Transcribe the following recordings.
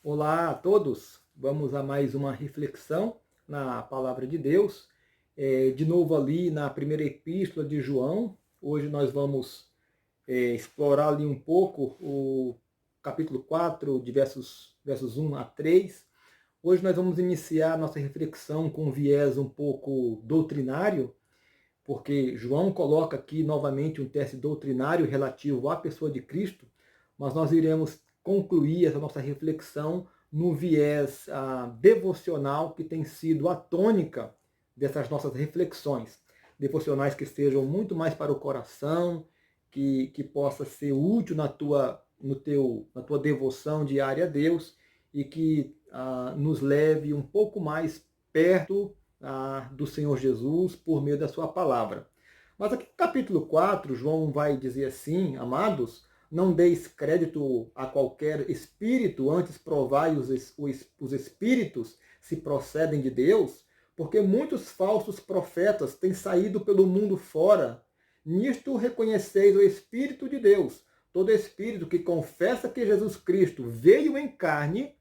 Olá a todos, vamos a mais uma reflexão na Palavra de Deus. De novo ali na primeira epístola de João. Hoje nós vamos explorar ali um pouco o capítulo 4, de versos 1 a 3. Hoje nós vamos iniciar nossa reflexão com um viés um pouco doutrinário, porque João coloca aqui novamente um teste doutrinário relativo à pessoa de Cristo, mas nós iremos concluir essa nossa reflexão no viés devocional que tem sido a tônica dessas nossas reflexões. Devocionais que sejam muito mais para o coração, que possa ser útil na tua devoção diária a Deus e que nos leve um pouco mais perto do Senhor Jesus por meio da sua palavra. Mas aqui no capítulo 4, João vai dizer assim: amados, não deis crédito a qualquer espírito, antes provai os espíritos se procedem de Deus, porque muitos falsos profetas têm saído pelo mundo fora. Nisto reconheceis o Espírito de Deus. Todo espírito que confessa que Jesus Cristo veio em carne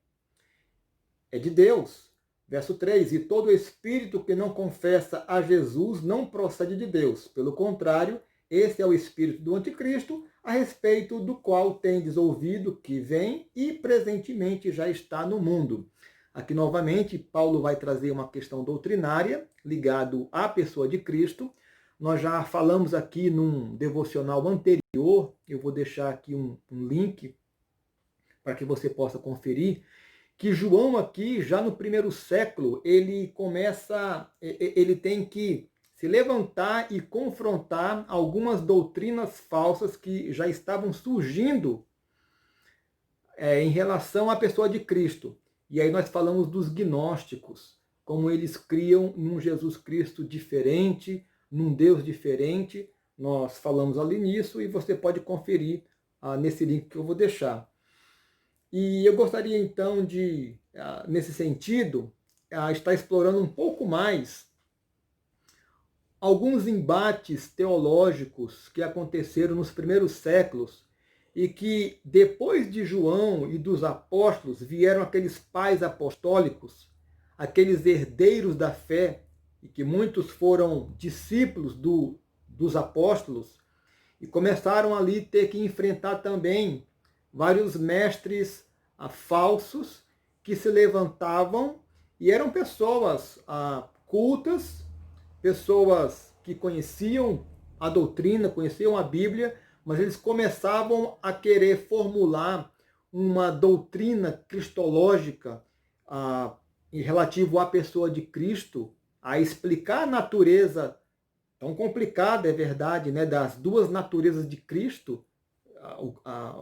é de Deus. Verso 3, e todo espírito que não confessa a Jesus não procede de Deus. Pelo contrário, esse é o espírito do anticristo, a respeito do qual tendes ouvido que vem e presentemente já está no mundo. Aqui novamente, Paulo vai trazer uma questão doutrinária ligado à pessoa de Cristo. Nós já falamos aqui num devocional anterior, eu vou deixar aqui um link para que você possa conferir, que João aqui, já no primeiro século, ele tem que se levantar e confrontar algumas doutrinas falsas que já estavam surgindo em relação à pessoa de Cristo. E aí nós falamos dos gnósticos, como eles criam num Jesus Cristo diferente, num Deus diferente. Nós falamos ali nisso e você pode conferir nesse link que eu vou deixar. E eu gostaria então de, nesse sentido, estar explorando um pouco mais alguns embates teológicos que aconteceram nos primeiros séculos e que depois de João e dos apóstolos vieram aqueles pais apostólicos, aqueles herdeiros da fé, e que muitos foram discípulos dos apóstolos, e começaram ali a ter que enfrentar também vários mestres falsos que se levantavam e eram pessoas cultas, pessoas que conheciam a doutrina, conheciam a Bíblia, mas eles começavam a querer formular uma doutrina cristológica em relativo à pessoa de Cristo, a explicar a natureza tão complicada, é verdade, né, das duas naturezas de Cristo,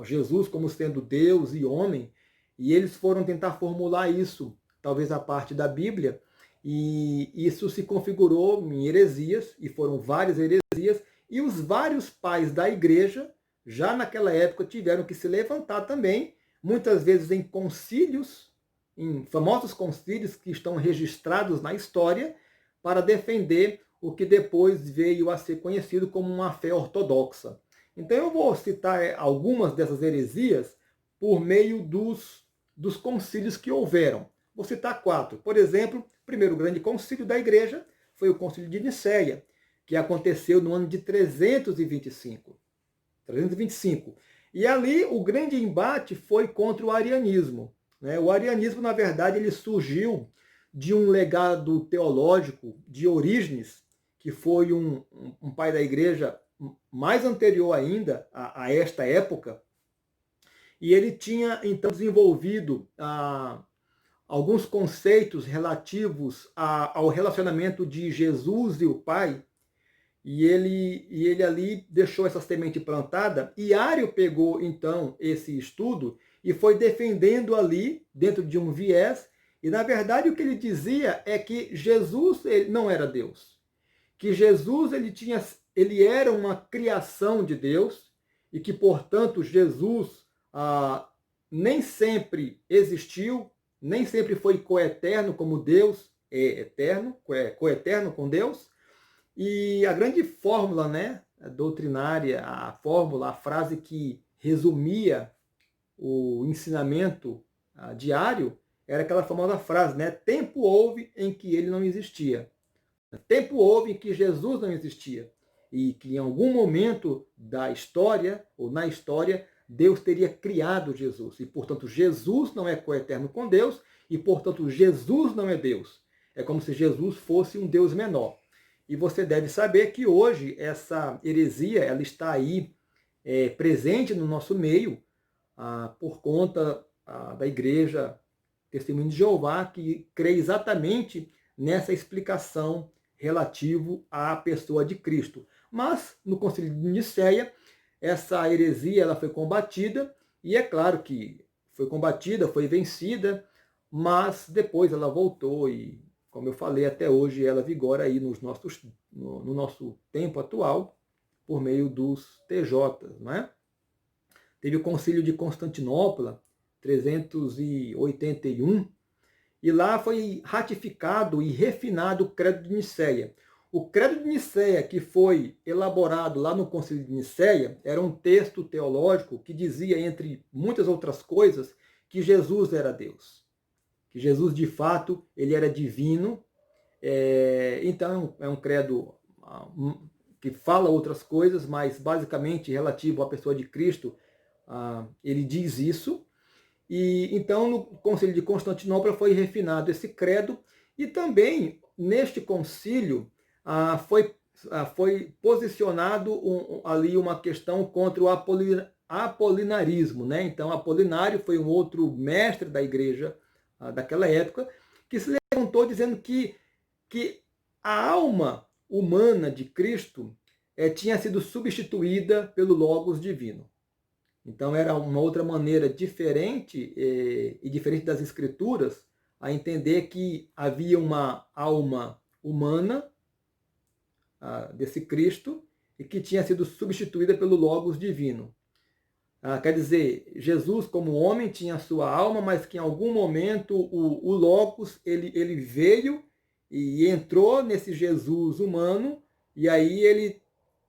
Jesus como sendo Deus e homem, e eles foram tentar formular isso, talvez a parte da Bíblia, e isso se configurou em heresias, e foram várias heresias, e os vários pais da igreja, já naquela época, tiveram que se levantar também, muitas vezes em concílios, em famosos concílios que estão registrados na história, para defender o que depois veio a ser conhecido como uma fé ortodoxa. Então eu vou citar algumas dessas heresias por meio dos concílios que houveram. Vou citar 4. Por exemplo, o primeiro grande concílio da igreja foi o concílio de Nicéia, que aconteceu no ano de 325. E ali o grande embate foi contra o arianismo. O arianismo, na verdade, ele surgiu de um legado teológico de Orígenes, que foi um pai da igreja mais anterior ainda a esta época, e ele tinha então desenvolvido alguns conceitos relativos ao relacionamento de Jesus e o Pai, e ele ali deixou essa semente plantada, e Ário pegou então esse estudo e foi defendendo ali, dentro de um viés, e na verdade o que ele dizia é que Jesus ele não era Deus, que Jesus ele era uma criação de Deus, e que, portanto, Jesus nem sempre existiu, nem sempre foi coeterno como Deus é eterno, coeterno com Deus. E a grande fórmula, né, doutrinária, a frase que resumia o ensinamento diário, era aquela famosa frase, né? Tempo houve em que ele não existia. Tempo houve em que Jesus não existia. E que em algum momento da história, ou na história, Deus teria criado Jesus. E, portanto, Jesus não é coeterno com Deus, e, portanto, Jesus não é Deus. É como se Jesus fosse um Deus menor. E você deve saber que hoje essa heresia ela está aí presente no nosso meio por conta da Igreja Testemunho de Jeová, que crê exatamente nessa explicação relativo à pessoa de Cristo. Mas, no Concílio de Nicéia, essa heresia ela foi combatida, e é claro que foi combatida, foi vencida, mas depois ela voltou e, como eu falei, até hoje ela vigora aí no nosso tempo atual, por meio dos TJs, não é? Teve o Concílio de Constantinopla, 381, e lá foi ratificado e refinado o Credo de Nicéia. O Credo de Nicéia, que foi elaborado lá no Concílio de Nicéia, era um texto teológico que dizia, entre muitas outras coisas, que Jesus era Deus. Que Jesus, de fato, ele era divino. Então, é um credo que fala outras coisas, mas basicamente relativo à pessoa de Cristo, ele diz isso. E então no Concílio de Constantinopla foi refinado esse credo, e também neste concílio foi posicionado ali uma questão contra o apolinarismo, né? Então Apolinário foi um outro mestre da igreja daquela época, que se levantou dizendo que a alma humana de Cristo tinha sido substituída pelo Logos divino. Então era uma outra maneira diferente e diferente das Escrituras a entender que havia uma alma humana desse Cristo e que tinha sido substituída pelo Logos divino. Quer dizer, Jesus como homem tinha a sua alma, mas que em algum momento o Logos ele veio e entrou nesse Jesus humano, e aí ele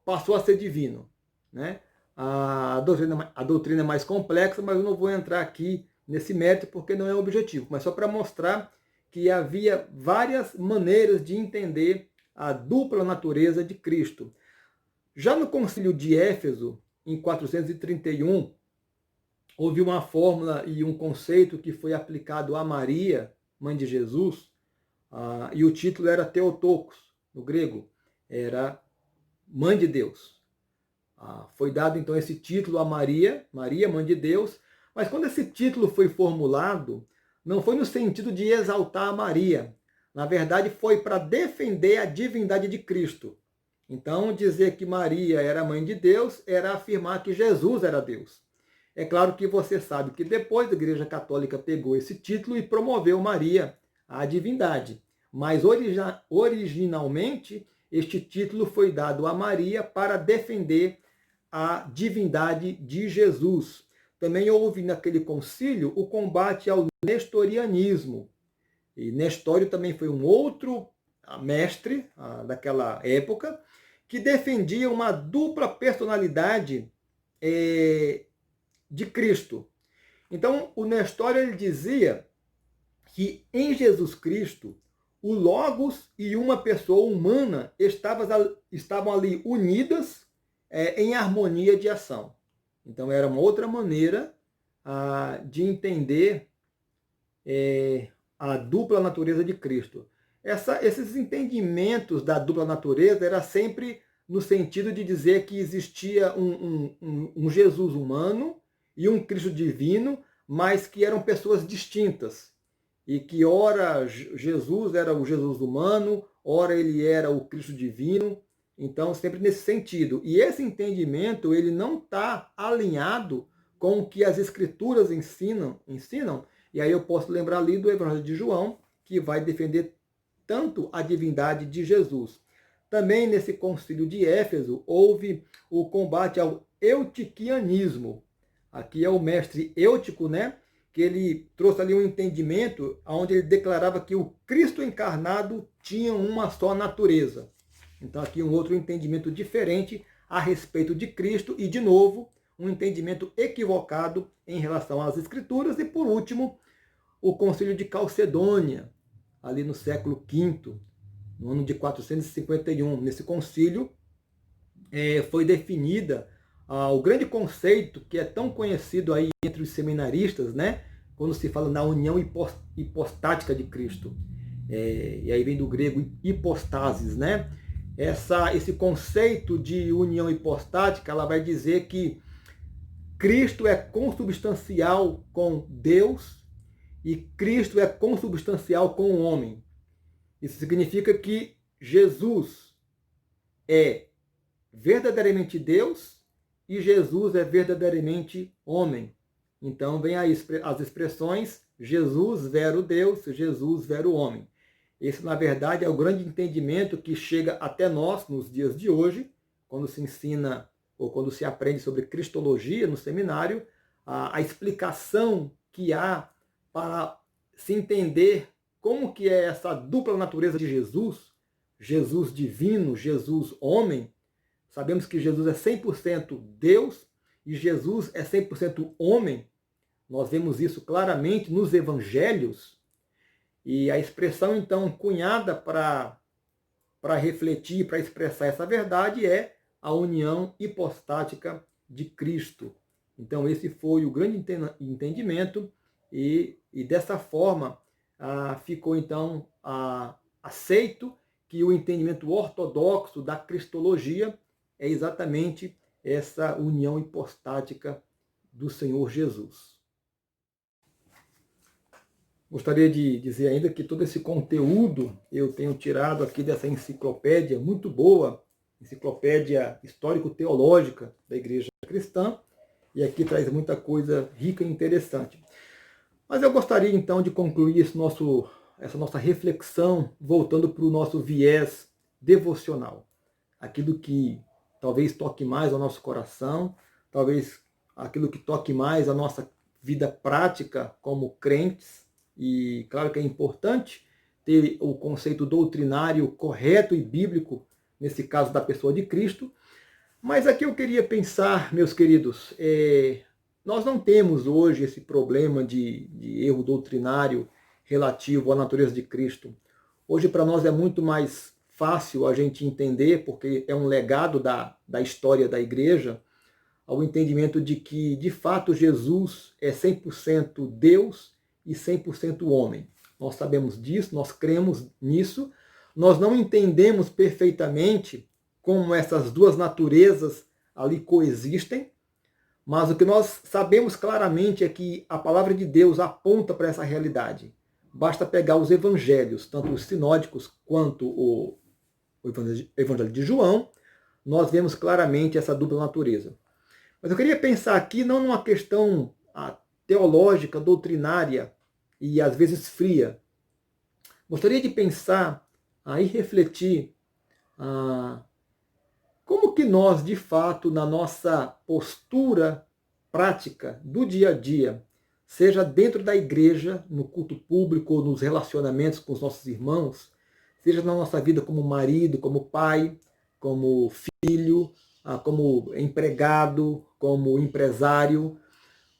passou a ser divino, né? A doutrina é mais complexa, mas eu não vou entrar aqui nesse mérito porque não é o objetivo, mas só para mostrar que havia várias maneiras de entender a dupla natureza de Cristo. Já no Concílio de Éfeso, em 431, houve uma fórmula e um conceito que foi aplicado a Maria, mãe de Jesus, e o título era Theotokos, no grego, era mãe de Deus. Foi dado então esse título a Maria, mãe de Deus, mas quando esse título foi formulado, não foi no sentido de exaltar a Maria. Na verdade, foi para defender a divindade de Cristo. Então, dizer que Maria era mãe de Deus era afirmar que Jesus era Deus. É claro que você sabe que depois a Igreja Católica pegou esse título e promoveu Maria à divindade. Mas originalmente, este título foi dado a Maria para defender a divindade de Jesus. Também houve naquele concílio o combate ao nestorianismo. E Nestório também foi um outro mestre daquela época que defendia uma dupla personalidade de Cristo. Então, o Nestório ele dizia que em Jesus Cristo o Logos e uma pessoa humana estavam ali unidas em harmonia de ação. Então era uma outra maneira de entender a dupla natureza de Cristo. Esses entendimentos da dupla natureza era sempre no sentido de dizer que existia um Jesus humano e um Cristo divino, mas que eram pessoas distintas. E que ora Jesus era o Jesus humano, ora ele era o Cristo divino. Então, sempre nesse sentido. E esse entendimento ele não está alinhado com o que as Escrituras ensinam. E aí eu posso lembrar ali do Evangelho de João, que vai defender tanto a divindade de Jesus. Também nesse concílio de Éfeso houve o combate ao eutiquianismo. Aqui é o mestre Eutico, né? Que ele trouxe ali um entendimento onde ele declarava que o Cristo encarnado tinha uma só natureza. Então aqui um outro entendimento diferente a respeito de Cristo e, de novo, um entendimento equivocado em relação às Escrituras. E, por último, o Concílio de Calcedônia, ali no século V, no ano de 451. Nesse concílio foi definida o grande conceito que é tão conhecido aí entre os seminaristas, né? Quando se fala na união hipostática de Cristo. E aí vem do grego hipostasis, né? Esse conceito de união hipostática, ela vai dizer que Cristo é consubstancial com Deus e Cristo é consubstancial com o homem. Isso significa que Jesus é verdadeiramente Deus e Jesus é verdadeiramente homem. Então vem aí as expressões Jesus vero Deus, Jesus vero homem. Esse, na verdade, é o grande entendimento que chega até nós nos dias de hoje, quando se ensina ou quando se aprende sobre cristologia no seminário, a explicação que há para se entender como que é essa dupla natureza de Jesus, Jesus divino, Jesus homem. Sabemos que Jesus é 100% Deus e Jesus é 100% homem. Nós vemos isso claramente nos evangelhos. E a expressão, então, cunhada para refletir, para expressar essa verdade é a união hipostática de Cristo. Então, esse foi o grande entendimento e dessa forma ficou, então, aceito que o entendimento ortodoxo da cristologia é exatamente essa união hipostática do Senhor Jesus. Gostaria de dizer ainda que todo esse conteúdo eu tenho tirado aqui dessa enciclopédia muito boa, enciclopédia histórico-teológica da Igreja Cristã, e aqui traz muita coisa rica e interessante. Mas eu gostaria então de concluir essa nossa reflexão voltando para o nosso viés devocional, aquilo que talvez toque mais ao nosso coração, talvez aquilo que toque mais a nossa vida prática como crentes. E claro que é importante ter o conceito doutrinário correto e bíblico, nesse caso da pessoa de Cristo. Mas aqui eu queria pensar, meus queridos, nós não temos hoje esse problema de erro doutrinário relativo à natureza de Cristo. Hoje para nós é muito mais fácil a gente entender, porque é um legado da história da igreja, ao entendimento de que, de fato, Jesus é 100% Deus e 100% homem. Nós sabemos disso, nós cremos nisso, nós não entendemos perfeitamente como essas duas naturezas ali coexistem, mas o que nós sabemos claramente é que a palavra de Deus aponta para essa realidade. Basta pegar os evangelhos, tanto os sinódicos quanto o evangelho de João, nós vemos claramente essa dupla natureza. Mas eu queria pensar aqui não numa questão teológica, doutrinária e às vezes fria. Gostaria de pensar e refletir como que nós, de fato, na nossa postura prática do dia a dia, seja dentro da igreja, no culto público, ou nos relacionamentos com os nossos irmãos, seja na nossa vida como marido, como pai, como filho, como empregado, como empresário,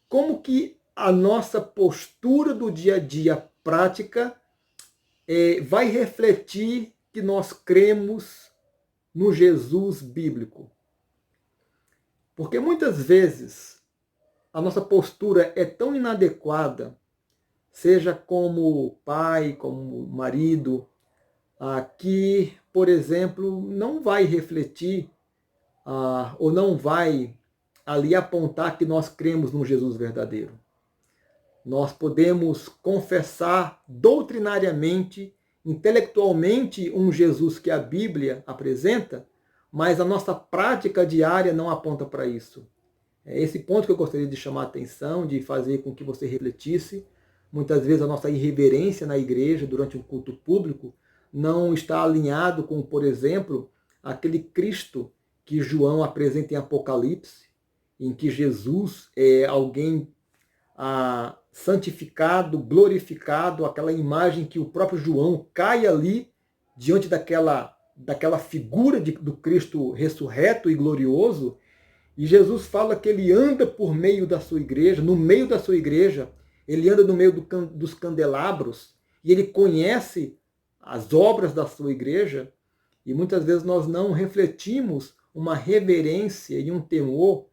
como que a nossa postura do dia a dia prática vai refletir que nós cremos no Jesus bíblico. Porque muitas vezes a nossa postura é tão inadequada, seja como pai, como marido, que, por exemplo, não vai refletir ou não vai ali apontar que nós cremos no Jesus verdadeiro. Nós podemos confessar doutrinariamente, intelectualmente, um Jesus que a Bíblia apresenta, mas a nossa prática diária não aponta para isso. É esse ponto que eu gostaria de chamar a atenção, de fazer com que você refletisse. Muitas vezes a nossa irreverência na igreja, durante um culto público, não está alinhado com, por exemplo, aquele Cristo que João apresenta em Apocalipse, em que Jesus é alguém santificado, glorificado, aquela imagem que o próprio João cai ali diante daquela figura do Cristo ressurreto e glorioso, e Jesus fala que ele anda por meio da sua igreja, no meio da sua igreja, ele anda no meio dos candelabros e ele conhece as obras da sua igreja, e muitas vezes nós não refletimos uma reverência e um temor,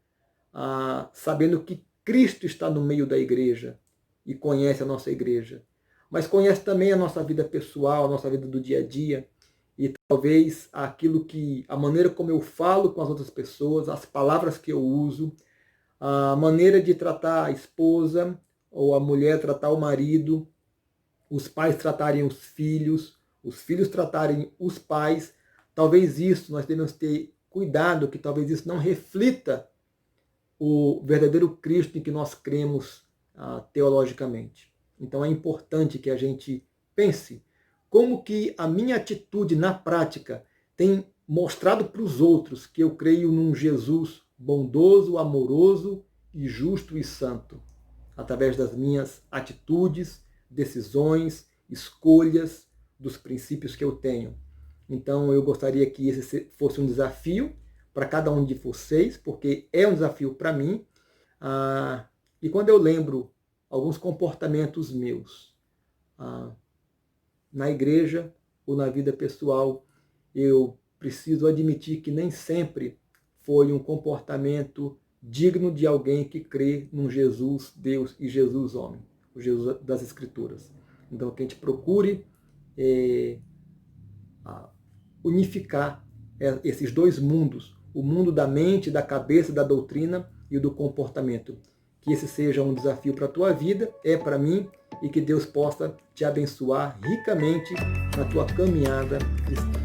sabendo que Cristo está no meio da igreja e conhece a nossa igreja, mas conhece também a nossa vida pessoal, a nossa vida do dia a dia, e talvez a maneira como eu falo com as outras pessoas, as palavras que eu uso, a maneira de tratar a esposa, ou a mulher tratar o marido, os pais tratarem os filhos tratarem os pais, talvez isso nós devemos ter cuidado, que talvez isso não reflita o verdadeiro Cristo em que nós cremos teologicamente. Então é importante que a gente pense como que a minha atitude na prática tem mostrado para os outros que eu creio num Jesus bondoso, amoroso e justo e santo, através das minhas atitudes, decisões, escolhas, dos princípios que eu tenho. Então eu gostaria que esse fosse um desafio para cada um de vocês, porque é um desafio para mim. E quando eu lembro alguns comportamentos meus na igreja ou na vida pessoal, eu preciso admitir que nem sempre foi um comportamento digno de alguém que crê num Jesus Deus e Jesus homem, o Jesus das Escrituras. Então que a gente procure unificar esses dois mundos, o mundo da mente, da cabeça, da doutrina e o do comportamento. Que esse seja um desafio para a tua vida, é para mim, e que Deus possa te abençoar ricamente na tua caminhada cristã.